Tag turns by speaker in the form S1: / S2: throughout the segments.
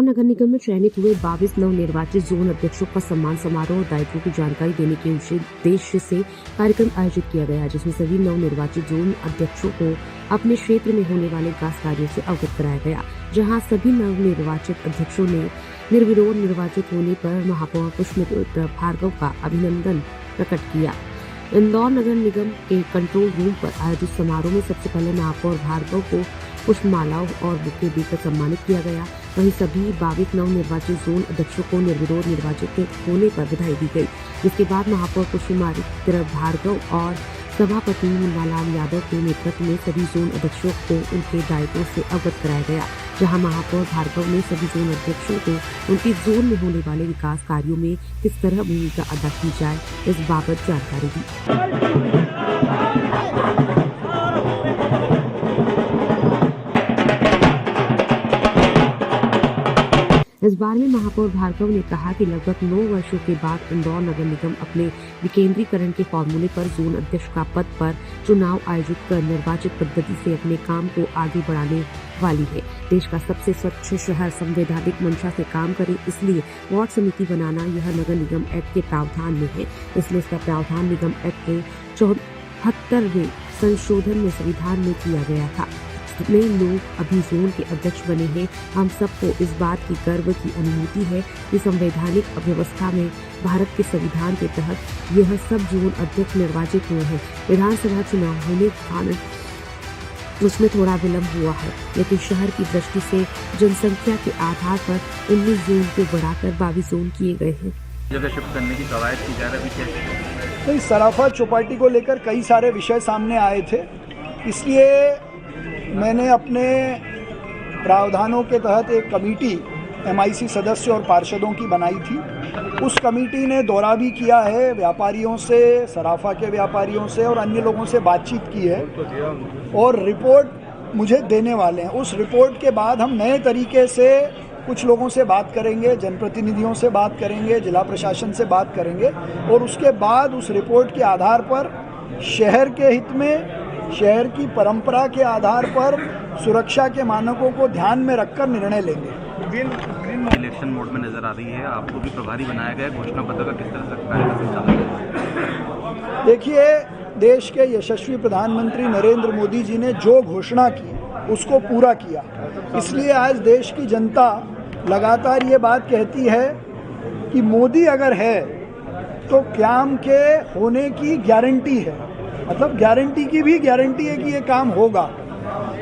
S1: नगर निगम में चयनित हुए 22 नवनिर्वाचित जोन अध्यक्षों का सम्मान समारोह और दायित्वों की जानकारी देने के उद्देश्य से कार्यक्रम आयोजित किया गया, जिसमें सभी नवनिर्वाचित जोन अध्यक्षों को अपने क्षेत्र में होने वाले विकास कार्यों से अवगत कराया गया। जहां सभी नवनिर्वाचित अध्यक्षों ने निर्विरोध निर्वाचित होने पर महापौर पुष्पमित्र भार्गव का अभिनंदन प्रकट किया। इंदौर नगर निगम के कंट्रोल रूम पर आयोजित समारोह में सबसे पहले महापौर भार्गव को पुष्पमालाओं और बुके देकर सम्मानित किया गया। वहीं सभी 22 नवनिर्वाचित जोन अध्यक्षों को निर्विरोध निर्वाचित होने पर बधाई दी गई, जिसके बाद महापौर पुष्पमित्र भार्गव और सभापति मुन्नालाल यादव के नेतृत्व में सभी जोन अध्यक्षों को उनके दायित्वों से अवगत कराया गया। जहां महापौर भार्गव ने सभी जोन अध्यक्षों को उनके जोन में होने वाले विकास कार्यों में किस तरह भूमिका अदा की जाए, इस बाबत जानकारी दी। इस बारे में महापौर भार्गव ने कहा कि लगभग 9 वर्षों के बाद इंदौर नगर निगम अपने विकेंद्रीकरण के फॉर्मूले पर जोन अध्यक्ष का पद पर चुनाव आयोजित कर निर्वाचित पद्धति से अपने काम को आगे बढ़ाने वाली है। देश का सबसे स्वच्छ शहर संवैधानिक मंशा से काम करे, इसलिए वार्ड समिति बनाना यह नगर निगम एक्ट के प्रावधान में है। इसलिए इसका प्रावधान निगम एक्ट के 74वें संशोधन में संविधान में किया गया था। जितने लोग अभी जोन के अध्यक्ष बने हैं, हम सबको इस बात की गर्व की अनुभूति है कि संवैधानिक व्यवस्था में भारत के संविधान के तहत यह सब जोन अध्यक्ष निर्वाचित हुए हैं। विधानसभा चुनाव होने के कारण उसमें थोड़ा विलम्ब हुआ है, लेकिन शहर की दृष्टि से जनसंख्या के आधार पर 19 जोन को बढ़ाकर 22 जोन किए गए हैं।
S2: जगह शिफ्ट करने की कवायद की जा रही है।
S3: तो इस सराफा चौपाटी को लेकर कई सारे विषय सामने आए थे, इसलिए मैंने अपने प्रावधानों के तहत एक कमेटी MIC सदस्य और पार्षदों की बनाई थी। उस कमेटी ने दौरा भी किया है, व्यापारियों से, सराफा के व्यापारियों से और अन्य लोगों से बातचीत की है और रिपोर्ट मुझे देने वाले हैं। उस रिपोर्ट के बाद हम नए तरीके से कुछ लोगों से बात करेंगे, जनप्रतिनिधियों से बात करेंगे, जिला प्रशासन से बात करेंगे और उसके बाद उस रिपोर्ट के आधार पर शहर के हित में, शहर की परंपरा के आधार पर सुरक्षा के मानकों को ध्यान में रखकर निर्णय लेंगे।
S2: इलेक्शन मोड में नजर आ रही है, आपको भी प्रभारी बनाया गया है, घोषणा पत्र का किस तरह से कार्य संचालन है?
S3: देखिए, देश के यशस्वी प्रधानमंत्री नरेंद्र मोदी जी ने जो घोषणा की उसको पूरा किया, इसलिए आज देश की जनता लगातार ये बात कहती है कि मोदी अगर है तो काम के होने की गारंटी है, मतलब गारंटी की भी गारंटी है कि ये काम होगा।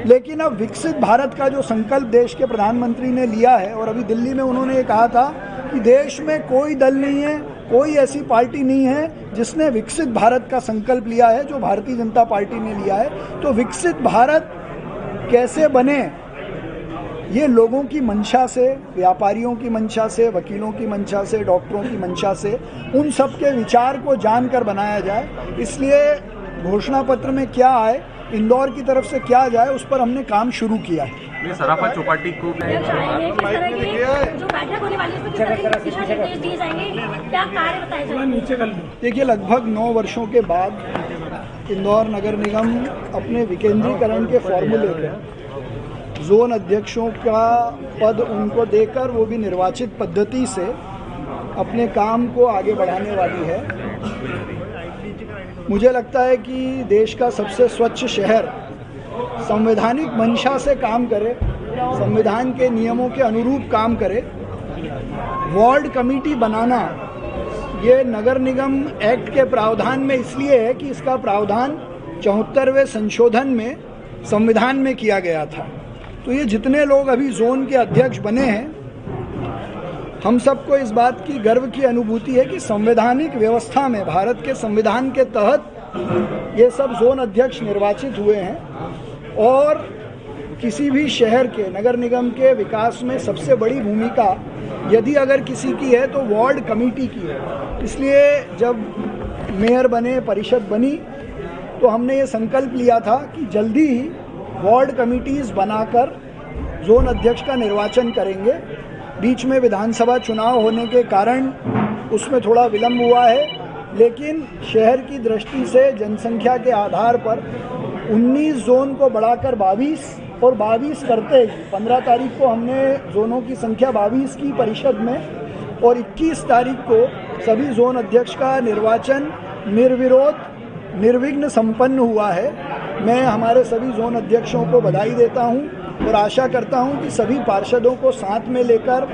S3: लेकिन अब विकसित भारत का जो संकल्प देश के प्रधानमंत्री ने लिया है, और अभी दिल्ली में उन्होंने ये कहा था कि देश में कोई दल नहीं है, कोई ऐसी पार्टी नहीं है जिसने विकसित भारत का संकल्प लिया है जो भारतीय जनता पार्टी ने लिया है। तो विकसित भारत कैसे बने, ये लोगों की मंशा से, व्यापारियों की मंशा से, वकीलों की मंशा से, डॉक्टरों की मंशा से, उन सब के विचार को जानकर बनाया जाए। इसलिए घोषणा पत्र में क्या आए, इंदौर की तरफ से क्या जाए, उस पर हमने काम शुरू किया है।
S2: सराफा चौपाटी को
S3: देखिए, लगभग 9 वर्षों के बाद इंदौर नगर निगम अपने विकेंद्रीकरण के फॉर्मूले पर जोन अध्यक्षों का पद उनको देकर, वो भी निर्वाचित पद्धति से, अपने काम को आगे बढ़ाने वाली है। मुझे लगता है कि देश का सबसे स्वच्छ शहर संवैधानिक मंशा से काम करे, संविधान के नियमों के अनुरूप काम करे। वार्ड कमेटी बनाना ये नगर निगम एक्ट के प्रावधान में इसलिए है कि इसका प्रावधान 74वें संशोधन में संविधान में किया गया था। तो ये जितने लोग अभी जोन के अध्यक्ष बने हैं, हम सबको इस बात की गर्व की अनुभूति है कि संवैधानिक व्यवस्था में, भारत के संविधान के तहत ये सब जोन अध्यक्ष निर्वाचित हुए हैं और किसी भी शहर के, नगर निगम के विकास में सबसे बड़ी भूमिका यदि अगर किसी की है तो वार्ड कमेटी की है। इसलिए जब मेयर बने, परिषद बनी, तो हमने ये संकल्प लिया था कि जल्दी ही वार्ड कमेटीज बनाकर जोन अध्यक्ष का निर्वाचन करेंगे। बीच में विधानसभा चुनाव होने के कारण उसमें थोड़ा विलम्ब हुआ है, लेकिन शहर की दृष्टि से जनसंख्या के आधार पर 19 जोन को बढ़ाकर 22 और 22 करते ही 15 तारीख को हमने जोनों की संख्या 22 की परिषद में और 21 तारीख को सभी जोन अध्यक्ष का निर्वाचन निर्विरोध निर्विघ्न संपन्न हुआ है। मैं हमारे सभी जोन अध्यक्षों को बधाई देता हूं और आशा करता हूं कि सभी पार्षदों को साथ में लेकर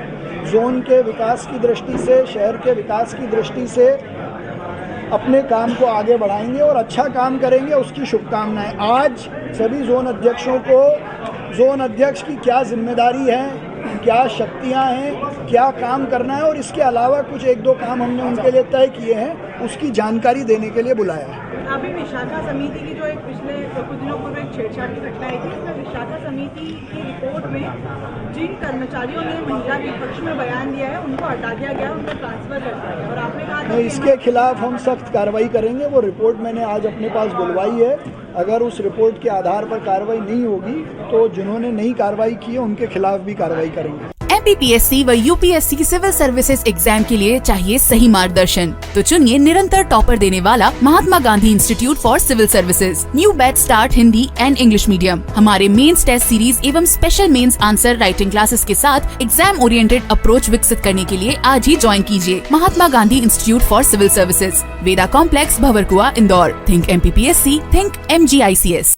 S3: जोन के विकास की दृष्टि से, शहर के विकास की दृष्टि से अपने काम को आगे बढ़ाएंगे और अच्छा काम करेंगे, उसकी शुभकामनाएं। आज सभी जोन अध्यक्षों को जोन अध्यक्ष की क्या जिम्मेदारी है, क्या शक्तियां हैं, क्या काम करना है और इसके अलावा कुछ 1-2 काम हमने उनके लिए तय किए हैं, उसकी जानकारी देने के लिए बुलाया है।
S4: अभी विशाखा समिति की जो एक पिछले कुछ दिनों पूर्व एक छेड़छाड़ की घटना आई थी, इसमें विशाखा समिति की रिपोर्ट में जिन कर्मचारियों ने महिला के पक्ष में बयान दिया है उनको हटा दिया गया, उनको ट्रांसफर कर दिया गया और आपने कहा था
S3: इसके खिलाफ हम सख्त कार्रवाई करेंगे। वो रिपोर्ट मैंने आज अपने पास बुलवाई है। अगर उस रिपोर्ट के आधार पर कार्रवाई नहीं होगी तो जिन्होंने नहीं कार्रवाई की है उनके खिलाफ भी कार्रवाई करेंगे।
S5: MPPSC व UPSC सिविल सर्विसेज एग्जाम के लिए चाहिए सही मार्गदर्शन, तो चुनिए निरंतर टॉपर देने वाला Mahatma Gandhi institute for civil services. New batch start Hindi and English medium. हमारे मेंस टेस्ट सीरीज एवं special mains answer writing classes के साथ एग्जाम ओरिएंटेड अप्रोच विकसित करने के लिए आज ही ज्वाइन कीजिए Mahatma Gandhi institute for civil services, Veda complex, Bhanwarkuan, Indore. Think MPPSC, think MGICS।